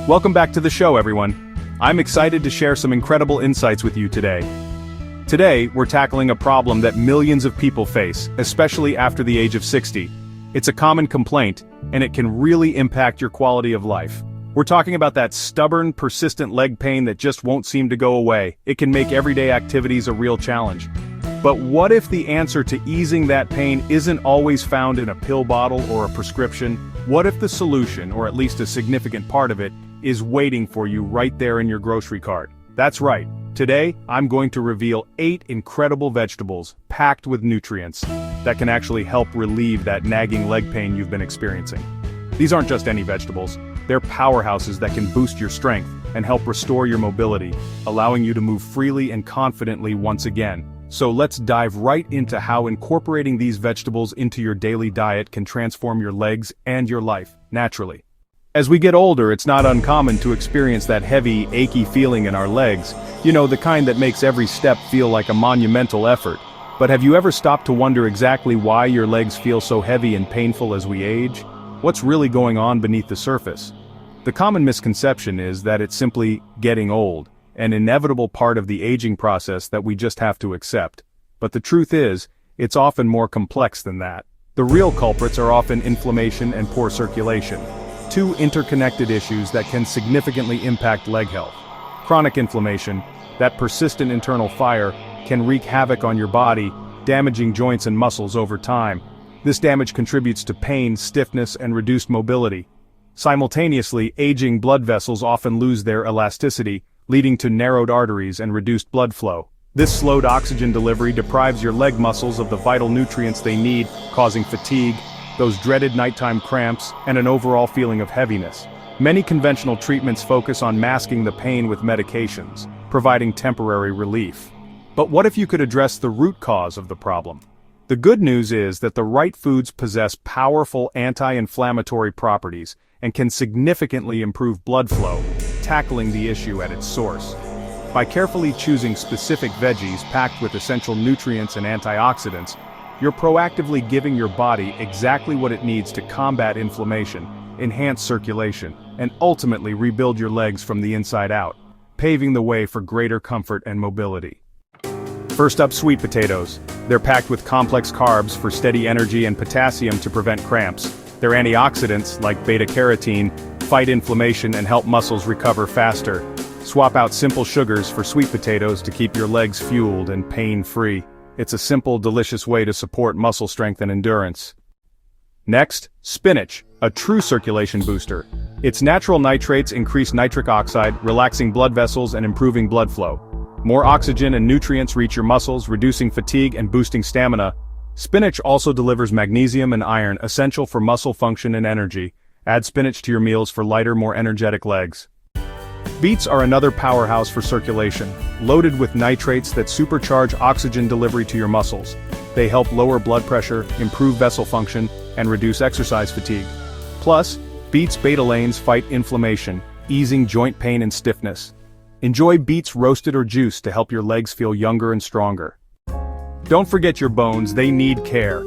Welcome back to the show, everyone. I'm excited to share some incredible insights with you today. Today, we're tackling a problem that millions of people face, especially after the age of 60. It's a common complaint, and it can really impact your quality of life. We're talking about that stubborn, persistent leg pain that just won't seem to go away. It can make everyday activities a real challenge. But what if the answer to easing that pain isn't always found in a pill bottle or a prescription? What if the solution, or at least a significant part of it, is waiting for you right there in your grocery cart? That's right. Today, I'm going to reveal 8 incredible vegetables packed with nutrients that can actually help relieve that nagging leg pain you've been experiencing. These aren't just any vegetables. They're powerhouses that can boost your strength and help restore your mobility, allowing you to move freely and confidently once again. So let's dive right into how incorporating these vegetables into your daily diet can transform your legs and your life, naturally. As we get older, it's not uncommon to experience that heavy, achy feeling in our legs, the kind that makes every step feel like a monumental effort. But have you ever stopped to wonder exactly why your legs feel so heavy and painful as we age? What's really going on beneath the surface? The common misconception is that it's simply getting old, an inevitable part of the aging process that we just have to accept. But the truth is, it's often more complex than that. The real culprits are often inflammation and poor circulation, two interconnected issues that can significantly impact leg health. Chronic inflammation, that persistent internal fire, can wreak havoc on your body, damaging joints and muscles over time. This damage contributes to pain, stiffness, and reduced mobility. Simultaneously, aging blood vessels often lose their elasticity, leading to narrowed arteries and reduced blood flow. This slowed oxygen delivery deprives your leg muscles of the vital nutrients they need, causing fatigue, those dreaded nighttime cramps, and an overall feeling of heaviness. Many conventional treatments focus on masking the pain with medications, providing temporary relief. But what if you could address the root cause of the problem? The good news is that the right foods possess powerful anti-inflammatory properties and can significantly improve blood flow, tackling the issue at its source. By carefully choosing specific veggies packed with essential nutrients and antioxidants, you're proactively giving your body exactly what it needs to combat inflammation, enhance circulation, and ultimately rebuild your legs from the inside out, paving the way for greater comfort and mobility. First up, sweet potatoes. They're packed with complex carbs for steady energy and potassium to prevent cramps. Their antioxidants, like beta-carotene, fight inflammation and help muscles recover faster. Swap out simple sugars for sweet potatoes to keep your legs fueled and pain-free. It's a simple, delicious way to support muscle strength and endurance. Next, spinach, a true circulation booster. Its natural nitrates increase nitric oxide, relaxing blood vessels and improving blood flow. More oxygen and nutrients reach your muscles, reducing fatigue and boosting stamina. Spinach also delivers magnesium and iron, essential for muscle function and energy. Add spinach to your meals for lighter, more energetic legs. Beets are another powerhouse for circulation, loaded with nitrates that supercharge oxygen delivery to your muscles. They help lower blood pressure, improve vessel function, and reduce exercise fatigue. Plus, beets beta-alanes fight inflammation, easing joint pain and stiffness. Enjoy beets roasted or juiced to help your legs feel younger and stronger. Don't forget your bones, they need care.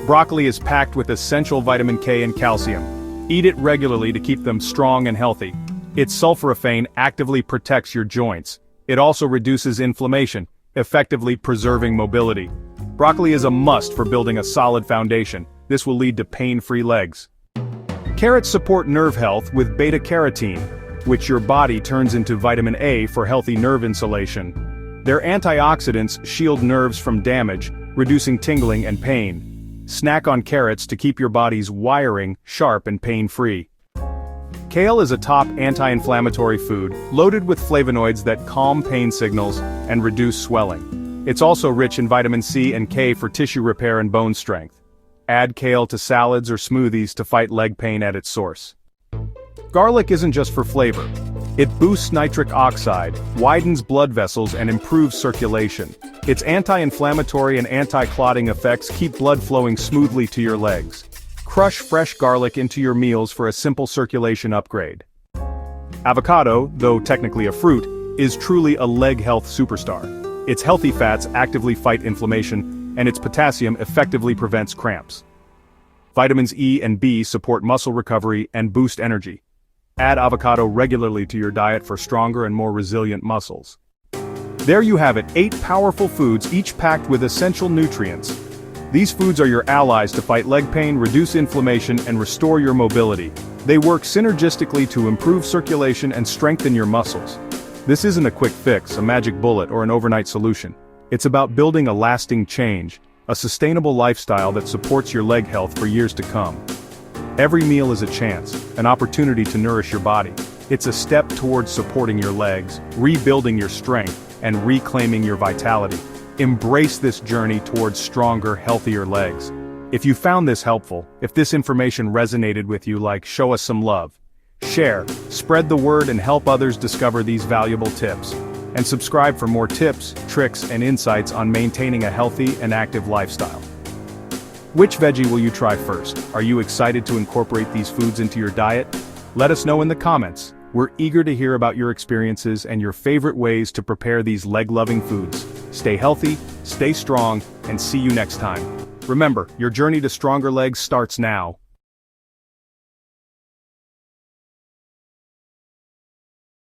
Broccoli is packed with essential vitamin K and calcium. Eat it regularly to keep them strong and healthy. Its sulforaphane actively protects your joints. It also reduces inflammation, effectively preserving mobility. Broccoli is a must for building a solid foundation. This will lead to pain-free legs. Carrots support nerve health with beta-carotene, which your body turns into vitamin A for healthy nerve insulation. Their antioxidants shield nerves from damage, reducing tingling and pain. Snack on carrots to keep your body's wiring sharp and pain-free. Kale is a top anti-inflammatory food, loaded with flavonoids that calm pain signals and reduce swelling. It's also rich in vitamin C and K for tissue repair and bone strength. Add kale to salads or smoothies to fight leg pain at its source. Garlic isn't just for flavor. It boosts nitric oxide, widens blood vessels and improves circulation. Its anti-inflammatory and anti-clotting effects keep blood flowing smoothly to your legs. Crush fresh garlic into your meals for a simple circulation upgrade. Avocado, though technically a fruit, is truly a leg health superstar. Its healthy fats actively fight inflammation, and its potassium effectively prevents cramps. Vitamins E and B support muscle recovery and boost energy. Add avocado regularly to your diet for stronger and more resilient muscles. There you have it, 8 powerful foods, each packed with essential nutrients. These foods are your allies to fight leg pain, reduce inflammation, and restore your mobility. They work synergistically to improve circulation and strengthen your muscles. This isn't a quick fix, a magic bullet, or an overnight solution. It's about building a lasting change, a sustainable lifestyle that supports your leg health for years to come. Every meal is a chance, an opportunity to nourish your body. It's a step towards supporting your legs, rebuilding your strength, and reclaiming your vitality. Embrace this journey towards stronger, healthier legs. If you found this helpful, if this information resonated with you, show us some love. Share, spread the word, and help others discover these valuable tips. And subscribe for more tips, tricks, and insights on maintaining a healthy and active lifestyle. Which veggie will you try first? Are you excited to incorporate these foods into your diet? Let us know in the comments. We're eager to hear about your experiences and your favorite ways to prepare these leg-loving foods. Stay healthy, stay strong, and see you next time. Remember, your journey to stronger legs starts now.